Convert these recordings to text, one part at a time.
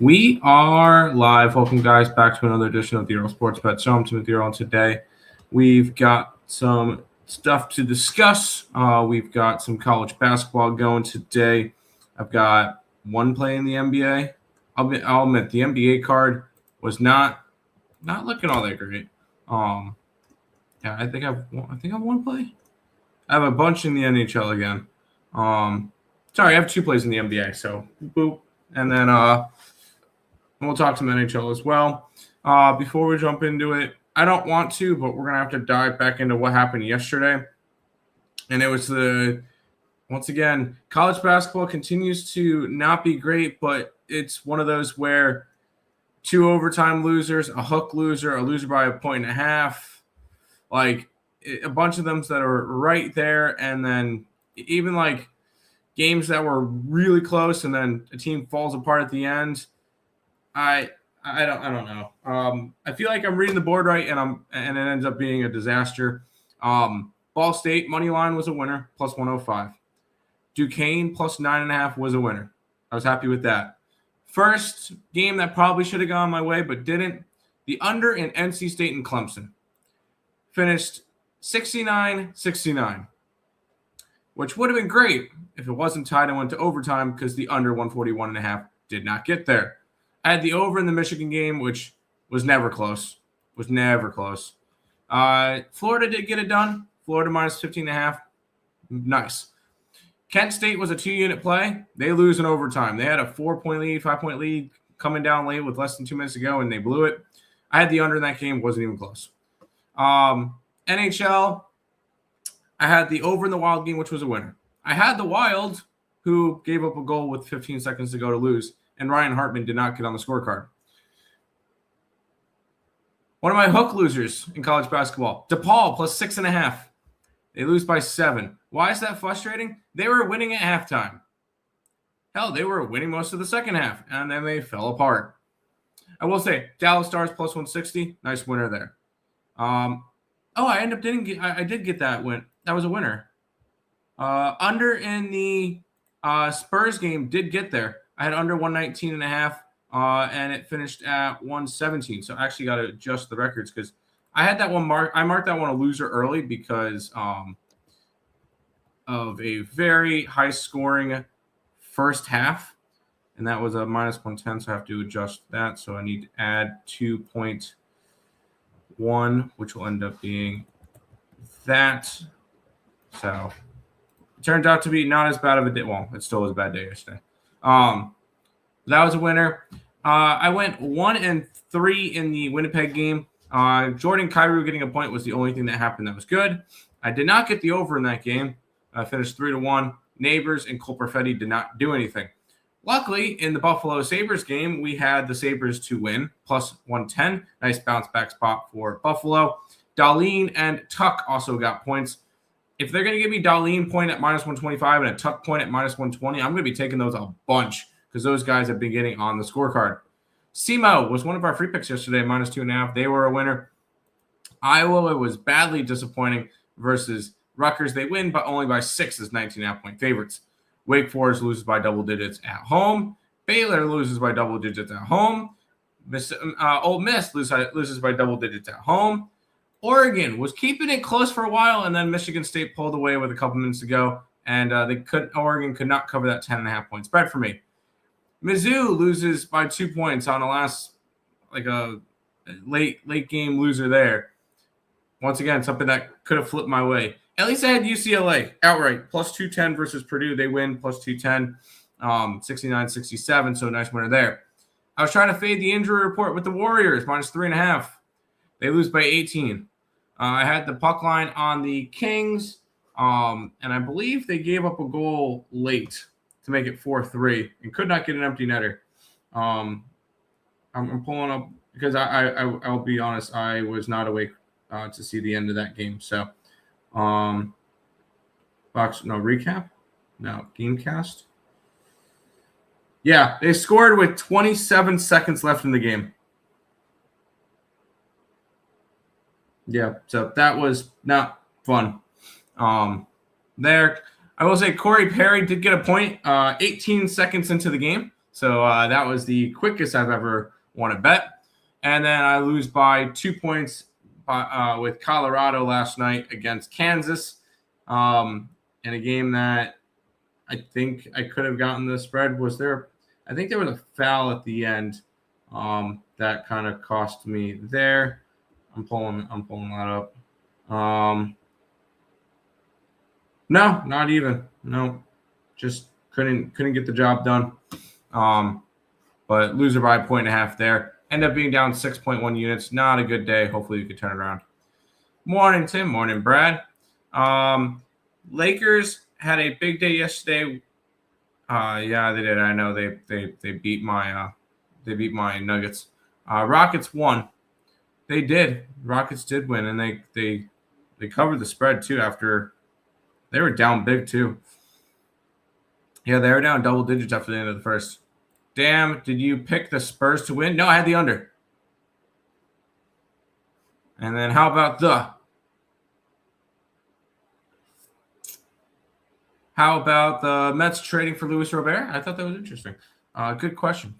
We are live. Welcome, guys, back to another edition of the Earle Sports Bet Show. I'm Timothy Earle, and today we've got some stuff to discuss. We've got some college basketball going today. I've got one play in the NBA. I'll admit the NBA card was not looking all that great. Yeah, I think I've one play. I have a bunch in the NHL again. Sorry, I have two plays in the NBA. So boop, and then we'll talk some NHL as well. Before we jump into it, I don't want to, but we're going to have to dive back into what happened yesterday. And it was once again, college basketball continues to not be great, but it's one of those where two overtime losers, a hook loser, a loser by 1.5 points, like a bunch of them that are right there. And then even like games that were really close and then a team falls apart at the end. I don't know. I feel like I'm reading the board right, and it ends up being a disaster. Ball State money line was a winner, plus 105. Duquesne plus 9.5 was a winner. I was happy with that. First game that probably should have gone my way, but didn't. The under in NC State and Clemson finished 69-69, which would have been great if it wasn't tied and went to overtime because the under 141.5 did not get there. I had the over in the Michigan game, which was never close. Florida did get it done. Florida minus 15.5. Nice. Kent State was a 2-unit play. They lose in overtime. They had a 4-point lead, 5-point lead coming down late with less than 2 minutes to go, and they blew it. I had the under in that game. Wasn't even close. NHL, I had the over in the Wild game, which was a winner. I had the Wild, who gave up a goal with 15 seconds to go to lose. And Ryan Hartman did not get on the scorecard. One of my hook losers in college basketball, DePaul plus 6.5. They lose by 7. Why is that frustrating? They were winning at halftime. Hell, they were winning most of the second half, and then they fell apart. I will say, Dallas Stars plus 160. Nice winner there. I did get that win. That was a winner. Under in the Spurs game did get there. I had under 119.5, and it finished at 117. So I actually got to adjust the records because I had that one marked. I marked that one a loser early because of a very high-scoring first half, and that was a minus 110. So I have to adjust that. So I need to add 2.1, which will end up being that. So it turned out to be not as bad of a day. Well, it still was a bad day yesterday. That was a winner. I went 1-3 in the Winnipeg game. Jordan Kyrou getting a point was the only thing that happened that was good. I did not get the over in that game. I finished 3-1. Neighbors and Cole Perfetti did not do anything. Luckily, in the Buffalo Sabres game, we had the Sabres to win, plus 110. Nice bounce back spot for Buffalo. Darlene and Tuck also got points. If they're going to give me Darlene point at minus 125 and a Tuck point at minus 120, I'm going to be taking those a bunch because those guys have been getting on the scorecard. SEMO was one of our free picks yesterday, minus 2.5. They were a winner. Iowa was badly disappointing versus Rutgers. They win, but only by 6 as 19.5-point favorites. Wake Forest loses by double digits at home. Baylor loses by double digits at home. Ole Miss loses by double digits at home. Oregon was keeping it close for a while, and then Michigan State pulled away with a couple minutes to go, and Oregon could not cover that 10.5-point spread for me. Mizzou loses by 2 points on the last, like a late game loser there. Once again, something that could have flipped my way. At least I had UCLA outright, plus 210 versus Purdue. They win, plus 210, 69-67, so nice winner there. I was trying to fade the injury report with the Warriors, minus 3.5. They lose by 18. I had the puck line on the Kings, and I believe they gave up a goal late to make it 4-3 and could not get an empty netter. I'm pulling up because I'll be honest, I was not awake to see the end of that game. So, Gamecast. Yeah, they scored with 27 seconds left in the game. Yeah, so that was not fun. There, I will say Corey Perry did get a point 18 seconds into the game. So that was the quickest I've ever won a bet. And then I lose by 2 points with Colorado last night against Kansas in a game that I think I could have gotten the spread. I think there was a foul at the end that kind of cost me there. I'm pulling that up. No, not even. No, just couldn't get the job done. But loser by 1.5 there. End up being down 6.1 units. Not a good day. Hopefully you can turn it around. Morning, Tim. Morning, Brad. Lakers had a big day yesterday. Yeah, they did. I know they beat my Nuggets. Rockets won. They did. Rockets did win, and they covered the spread too. After they were down big too. Yeah, they were down double digits after the end of the first. Damn, did you pick the Spurs to win? No, I had the under. And then how about the Mets trading for Luis Robert? I thought that was interesting. Good question.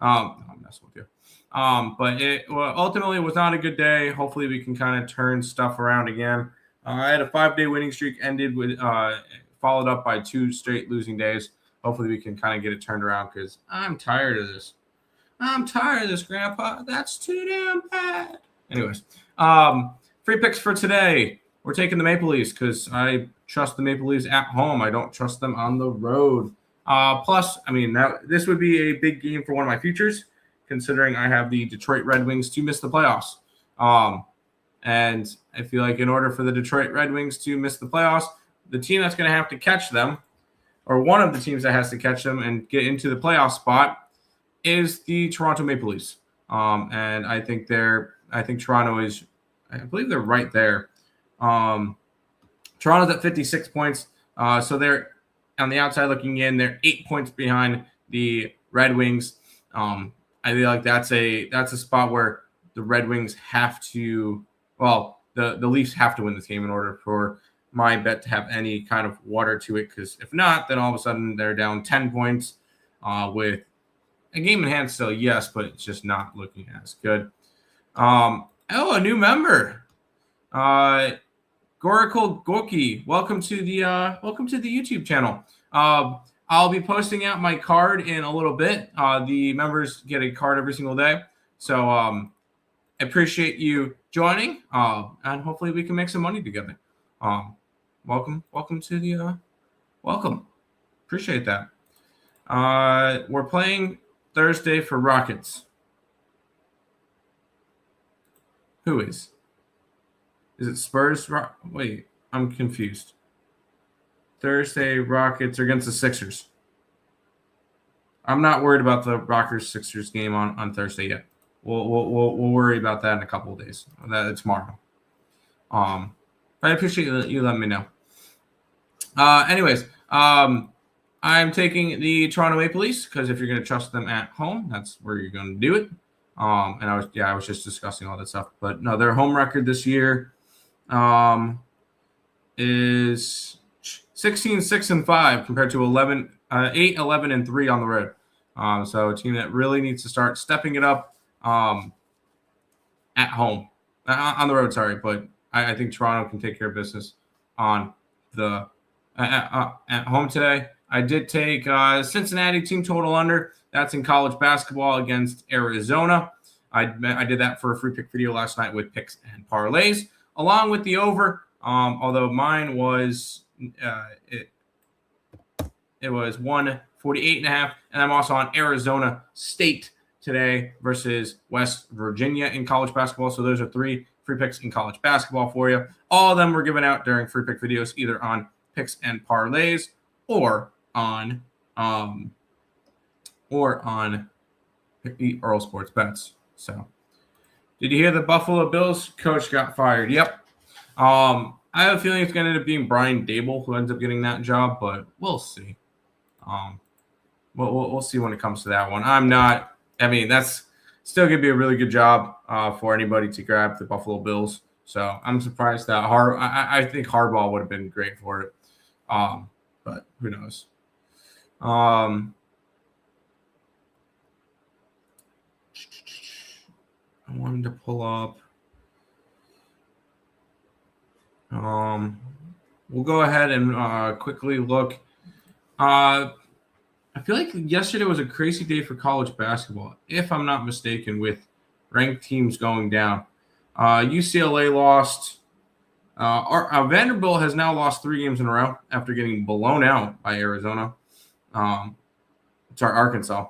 I'm messing with you. But it ultimately was not a good day. Hopefully we can kind of turn stuff around again. I had a 5-day winning streak, ended with followed up by 2 straight losing days. Hopefully we can kind of get it turned around because I'm tired of this. Grandpa. That's too damn bad. Anyways, free picks for today. We're taking the Maple Leafs because I trust the Maple Leafs at home. I don't trust them on the road. Plus, I mean, this would be a big game for one of my futures, considering I have the Detroit Red Wings to miss the playoffs. And I feel like in order for the Detroit Red Wings to miss the playoffs, the team that's going to have to catch them, or one of the teams that has to catch them and get into the playoff spot, is the Toronto Maple Leafs. And I think Toronto is, I believe they're right there. Toronto's at 56 points. So they're on the outside looking in. They're 8 points behind the Red Wings. I feel like that's a spot where the Red Wings have to, the Leafs have to win this game in order for my bet to have any kind of water to it. Because if not, then all of a sudden they're down 10 points with a game in hand still, yes, but it's just not looking as good. A new member. Gorakul Gorky, welcome to the YouTube channel. I'll be posting out my card in a little bit. The members get a card every single day. So I appreciate you joining. And hopefully we can make some money together. Welcome to the welcome. Appreciate that. We're playing Thursday for Rockets. Who is? Is it Spurs? Wait, I'm confused. Thursday, Rockets are against the Sixers. I'm not worried about the Rockets-Sixers game on Thursday yet. We'll worry about that in a couple of days. That's tomorrow. I appreciate you letting me know. Anyways, I'm taking the Toronto Maple Leafs because if you're going to trust them at home, that's where you're going to do it. And I was just discussing all that stuff. But no, their home record this year is 16-6-5 compared to 8-11-3 on the road. So a team that really needs to start stepping it up at home, on the road. Sorry, but I think Toronto can take care of business on the at home today. I did take Cincinnati team total under. That's in college basketball against Arizona. I did that for a free pick video last night with picks and parlays, along with the over. Although mine was it was 148.5, and I'm also on Arizona State today versus West Virginia in college basketball. So those are 3 free picks in college basketball for you. All of them were given out during free pick videos, either on picks and parlays or on the Earle Sports Bets. So, did you hear the Buffalo Bills coach got fired? Yep. I have a feeling it's going to end up being Brian Dable who ends up getting that job, but we'll see. We'll see when it comes to that one. That's still going to be a really good job for anybody to grab the Buffalo Bills. So I'm surprised that I think Harbaugh would have been great for it. But who knows? I wanted to pull up. We'll go ahead and quickly look. I feel like yesterday was a crazy day for college basketball, if I'm not mistaken, with ranked teams going down. UCLA lost. Vanderbilt has now lost 3 games in a row after getting blown out by Arizona. Arkansas.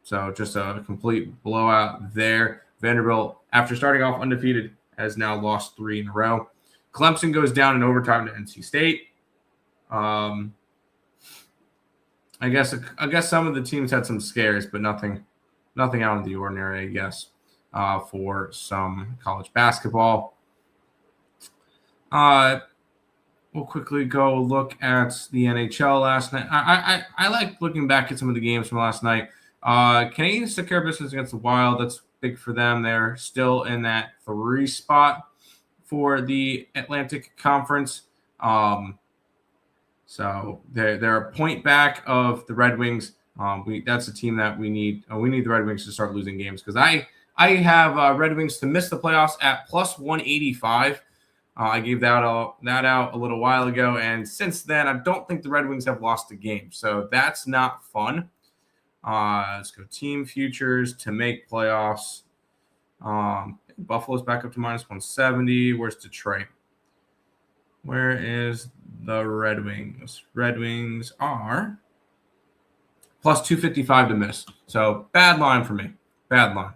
So just a complete blowout there. Vanderbilt, after starting off undefeated, has now lost 3 in a row. Clemson goes down in overtime to NC State. I guess some of the teams had some scares, but nothing out of the ordinary, I guess, for some college basketball. We'll quickly go look at the NHL last night. I like looking back at some of the games from last night. Canadians took care of business against the Wild. That's big for them. They're still in that 3 spot for the Atlantic Conference. So they're a point back of the Red Wings. That's a team that we need. We need the Red Wings to start losing games because I have Red Wings to miss the playoffs at plus 185. I gave that out a little while ago, and since then, I don't think the Red Wings have lost a game. So that's not fun. Let's go team futures to make playoffs. Buffalo's back up to minus 170. Where's Detroit? Where is the Red Wings? Red Wings are plus 255 to miss. So bad line for me. Bad line.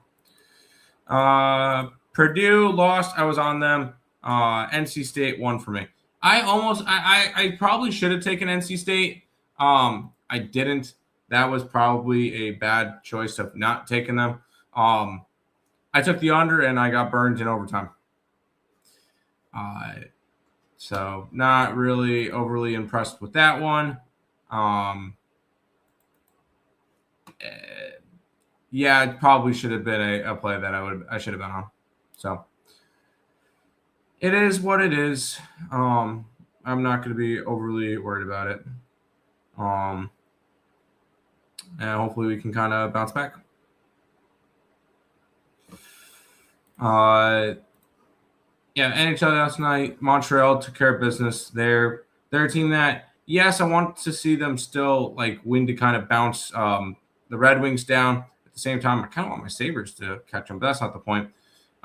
Purdue lost. I was on them. NC State won for me. I probably should have taken NC State. I didn't. That was probably a bad choice of not taking them. I took the under and I got burned in overtime. So not really overly impressed with that one. Yeah, it probably should have been a play that I should have been on. So it is what it is. I'm not going to be overly worried about it. And hopefully we can kind of bounce back. NHL last night, Montreal took care of business. They're a team that, yes, I want to see them still like win to kind of bounce the Red Wings down. At the same time, I kind of want my Sabres to catch them, but that's not the point.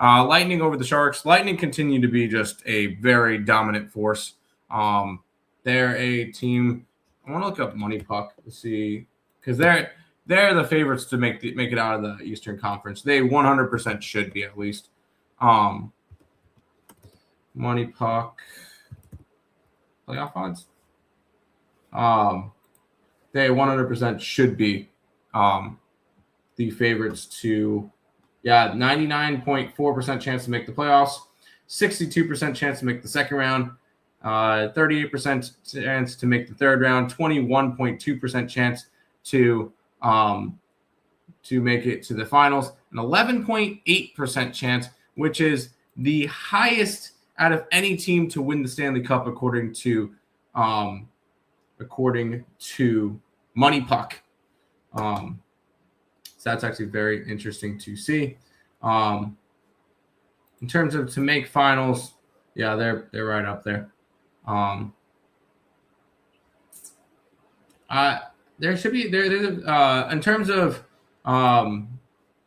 Lightning over the Sharks. Lightning continue to be just a very dominant force. They're a team. I want to look up Money Puck to see because they're the favorites to make it out of the Eastern Conference. They 100% should be at least. Money Puck playoff odds. They 100% should be the favorites to 99.4% chance to make the playoffs, 62% chance to make the second round, 38% chance to make the third round, 21.2% chance to make it to the finals, an 11.8% chance, which is the highest out of any team to win the Stanley Cup according to Money Puck. So that's actually very interesting to see. In terms of to make finals, they're right up there. There should be in terms of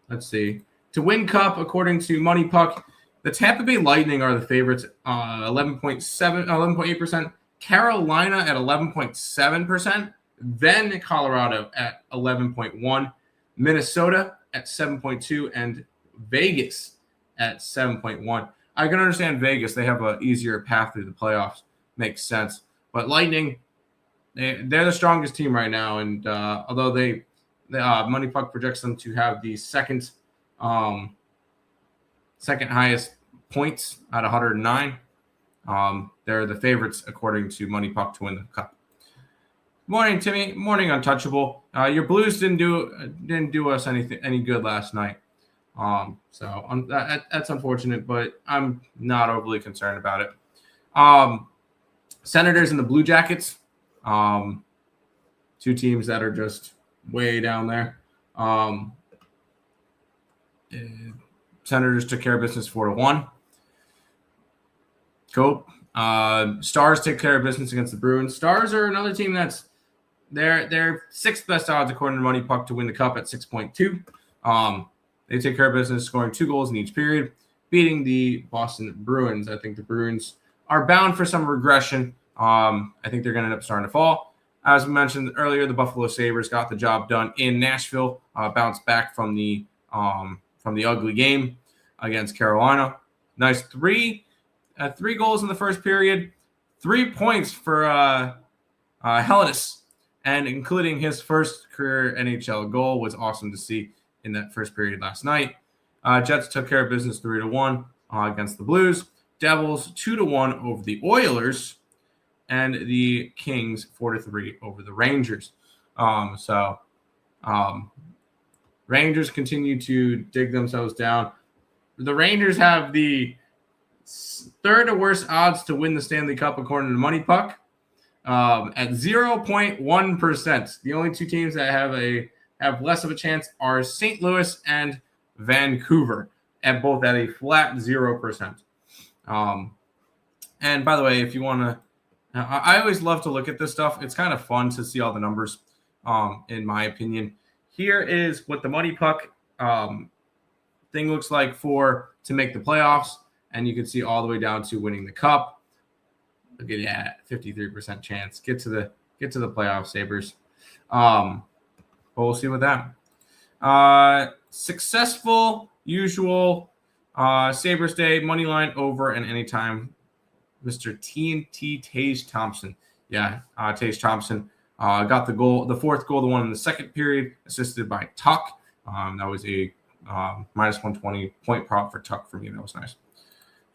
let's see, to win cup according to Money Puck, the Tampa Bay Lightning are the favorites, 11.8%. Carolina at 11.7%. Then Colorado at 11.1%. Minnesota at 7.2%. And Vegas at 7.1%. I can understand Vegas. They have an easier path through the playoffs. Makes sense. But Lightning, they're the strongest team right now. And although Money Puck projects them to have the second highest points at 109. They're the favorites according to Money Puck to win the cup. Morning, Timmy. Morning, Untouchable. Your Blues didn't do us any good last night. So that's unfortunate, but I'm not overly concerned about it. Senators and the Blue Jackets, 2 teams that are just way down there. Senators took care of business 4-1. Cool. Stars take care of business against the Bruins. Stars are another team that's they're sixth best odds according to Money Puck to win the cup at 6.2. They take care of business, scoring 2 goals in each period, beating the Boston Bruins. I think the Bruins are bound for some regression. I think they're going to end up starting to fall. As we mentioned earlier, the Buffalo Sabres got the job done in Nashville, bounced back from the ugly game against Carolina. Nice 3 goals in the first period, 3 points for Hellenis, and including his first career NHL goal was awesome to see in that first period last night. Jets took care of business 3-1 against the Blues. Devils 2-1 over the Oilers, and the Kings 4-3 over the Rangers. Rangers continue to dig themselves down. The Rangers have the third worst odds to win the Stanley Cup according to Money Puck at 0.1%. The only 2 teams that have less of a chance are St. Louis and Vancouver, and both at a flat 0%. And by the way, if you want to, I always love to look at this stuff. It's kind of fun to see all the numbers, in my opinion. Here is what the Money Puck thing looks like to make the playoffs, and you can see all the way down to winning the cup. Look at that, 53% chance. Get to the playoff, Sabres. But we'll see with that. Successful, usual Sabres Day money line over and anytime. Mr. TNT Tage Thompson. Yeah, Tage Thompson got the goal, the fourth goal, the one in the second period, assisted by Tuck. That was a minus 120 point prop for Tuck for me. That was nice.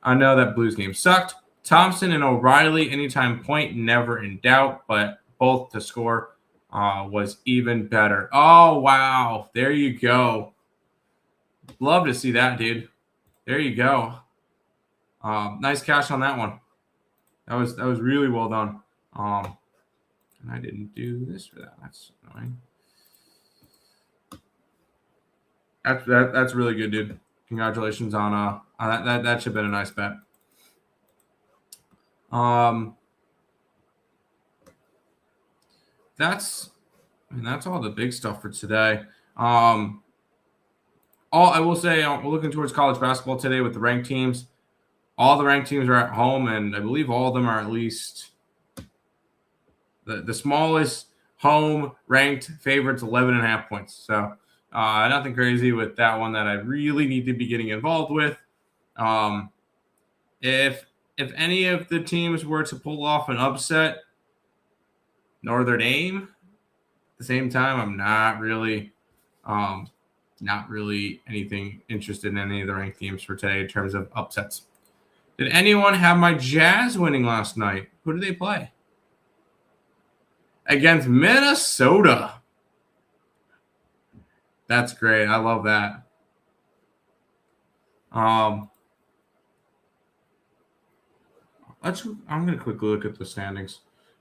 I know that Blues game sucked. Thompson and O'Reilly, anytime point, never in doubt, but both to score was even better. Oh, wow. There you go. Love to see that, dude. There you go. Nice cash on that one. That was really well done. And I didn't do this for that. That's annoying. That's really good, dude. Congratulations on that. That should have been a nice bet. That's all the big stuff for today. I will say, we're looking towards college basketball today with the ranked teams. All the ranked teams are at home, and I believe all of them are at least the smallest home ranked favorites, 11.5 points. So nothing crazy with that one that I really need to be getting involved with. If any of the teams were to pull off an upset, Notre Dame, at the same time, I'm not really anything interested in any of the ranked teams for today in terms of upsets. Did anyone have my Jazz winning last night? Who did they play? Against Minnesota. That's great. I love that. I'm going to quickly look at the standings.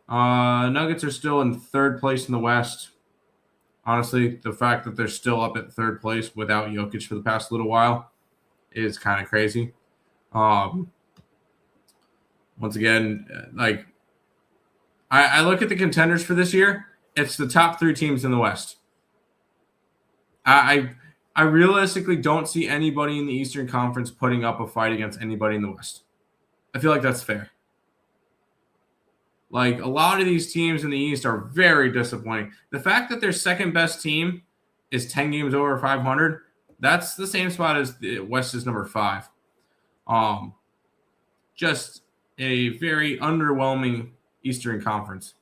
Nuggets are still in third place in the West. Honestly, the fact that they're still up at third place without Jokic for the past little while is kind of crazy. Once again, I look at the contenders for this year. It's the top 3 teams in the West. I realistically don't see anybody in the Eastern Conference putting up a fight against anybody in the West. I feel like that's fair. A lot of these teams in the East are very disappointing. The fact that their second best team is 10 games over 500, that's the same spot as the West is number 5. Just a very underwhelming Eastern Conference.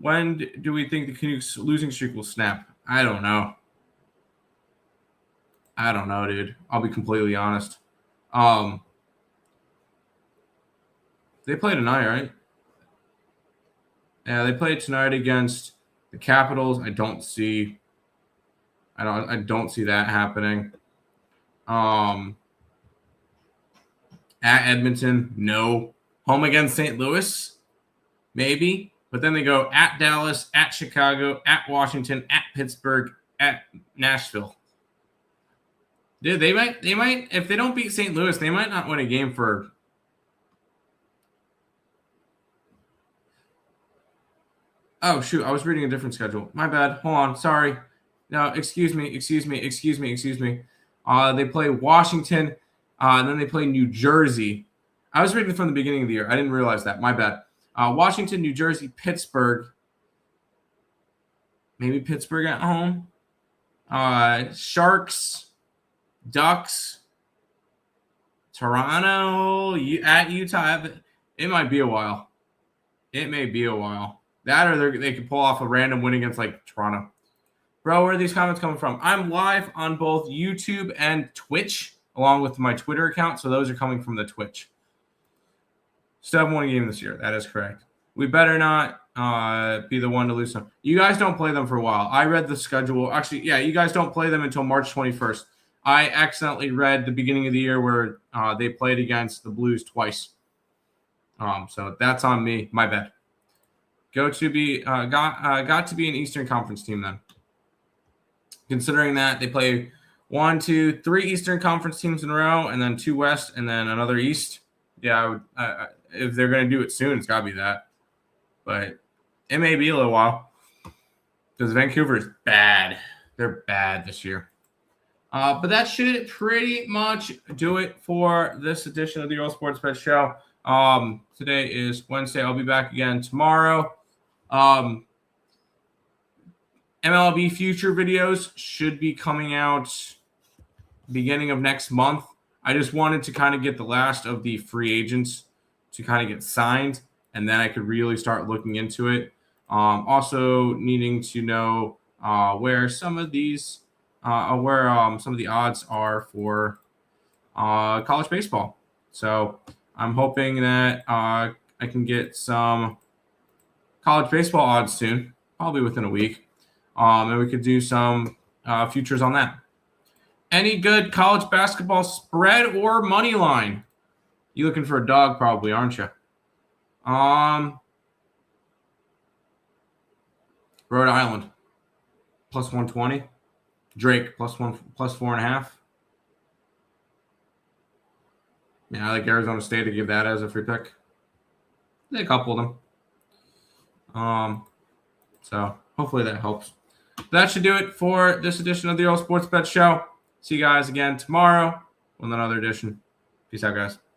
When do we think the Canucks losing streak will snap? I don't know, dude. I'll be completely honest. They play tonight, right? Yeah, they play tonight against the Capitals. I don't see that happening. At Edmonton, no. Home against St. Louis, maybe. But then they go at Dallas, at Chicago, at Washington, at Pittsburgh, at Nashville. Dude, they might if they don't beat St. Louis, they might not win a game for. Oh shoot, I was reading a different schedule. My bad. Hold on, sorry. No, excuse me. They play Washington, and then they play New Jersey. I was reading from the beginning of the year. I didn't realize that. My bad. Washington, New Jersey, Pittsburgh. Maybe Pittsburgh at home. Sharks, Ducks, Toronto, at Utah. It might be a while. That or they could pull off a random win against like Toronto. Bro, where are these comments coming from? I'm live on both YouTube and Twitch, along with my Twitter account. So those are coming from the Twitch. Still haven't won a game this year. That is correct. We better not be the one to lose them. You guys don't play them for a while. I read the schedule. Actually, yeah, you guys don't play them until March 21st. I accidentally read the beginning of the year where they played against the Blues twice. So that's on me. My bad. Got to be an Eastern Conference team then. Considering that they play 1, 2, 3 Eastern Conference teams in a row, and then 2 West, and then another East. Yeah, if they're going to do it soon, it's got to be that. But it may be a little while because Vancouver is bad. They're bad this year. But that should pretty much do it for this edition of the Earle Sports Bet Show. Today is Wednesday. I'll be back again tomorrow. MLB future videos should be coming out beginning of next month. I just wanted to kind of get the last of the free agents to kind of get signed, and then I could really start looking into it. Also needing to know where some of these some of the odds are for college baseball. So I'm hoping that I can get some college baseball odds soon, probably within a week. And we could do some futures on that. Any good college basketball spread or money line? You looking for a dog probably, aren't you? Rhode Island, plus 120. Drake, plus 4.5. Yeah, I like Arizona State to give that as a free pick. They couple of them. So hopefully that helps. That should do it for this edition of the Earle Sports Bet Show. See you guys again tomorrow with another edition. Peace out, guys.